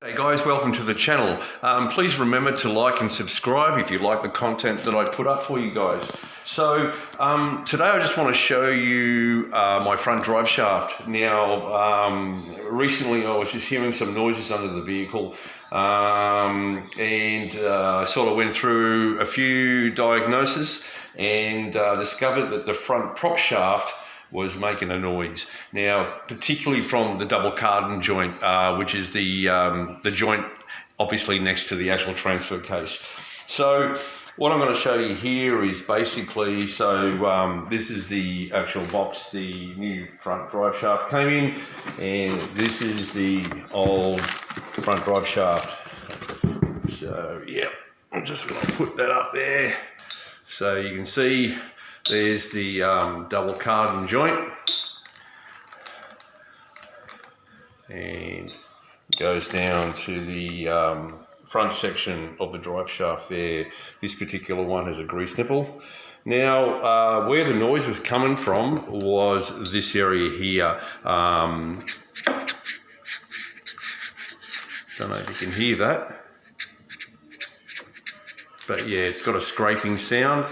Hey guys, welcome to the channel. Please remember to like and subscribe if you like the content that I put up for you guys. So today I just want to show you my front drive shaft. Now recently I was just hearing some noises under the vehicle and I sort of went through a few diagnoses and discovered that the front prop shaft was making a noise. Now, particularly from the double cardan joint, which is the joint obviously next to the actual transfer case. So what I'm going to show you here is basically, this is the actual box the new front drive shaft came in, and this is the old front drive shaft. So yeah, I'm just going to put that up there so you can see. There's the double cardan joint, and goes down to the front section of the drive shaft there. This particular one has a grease nipple. Now, where the noise was coming from was this area here. Don't know if you can hear that, but yeah, it's got a scraping sound.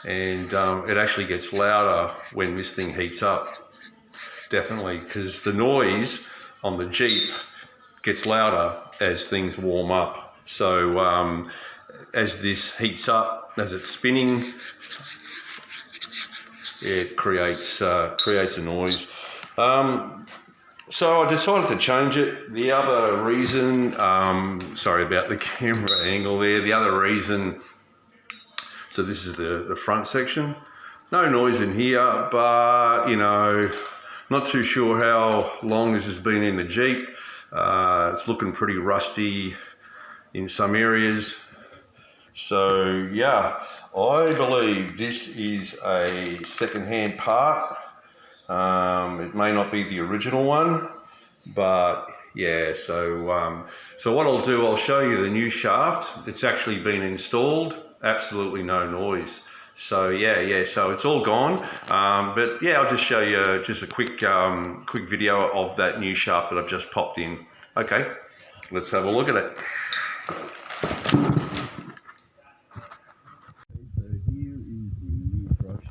And it actually gets louder when this thing heats up, definitely, because the noise on the Jeep gets louder as things warm up. So as this heats up, as it's spinning, it creates a noise. So I decided to change it. The other reason, sorry about the camera angle there, the other reason, so this is the front section. No noise in here, but you know, not too sure how long this has been in the Jeep. It's looking pretty rusty in some areas. So yeah, I believe this is a second-hand part. It may not be the original one, but yeah, so what I'll do, I'll show you the new shaft. It's actually been installed. Absolutely no noise. So yeah, so it's all gone. But yeah, I'll just show you just a quick video of that new shaft that I've just popped in. Okay, let's have a look at it.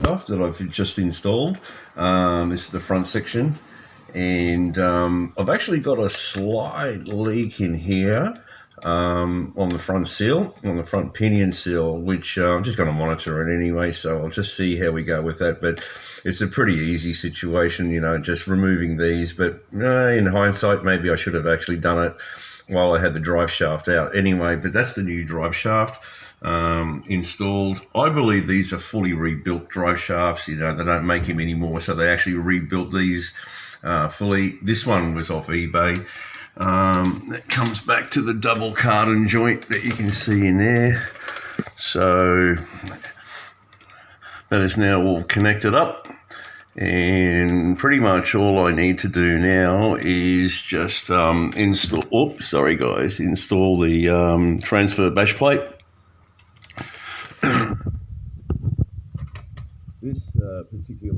Shaft that I've just installed. This is the front section, and I've actually got a slight leak in here on the front seal, on the front pinion seal, which I'm just going to monitor it anyway, so I'll just see how we go with that. But it's a pretty easy situation, you know, just removing these. But in hindsight, maybe I should have actually done it while I had the drive shaft out anyway. But that's the new drive shaft installed. I believe these are fully rebuilt drive shafts. You know, they don't make them anymore, so they actually rebuilt these fully. This one was off eBay. That comes back to the double cardan joint that you can see in there. So that is now all connected up, and pretty much all I need to do now is just install the transfer bash plate. This particular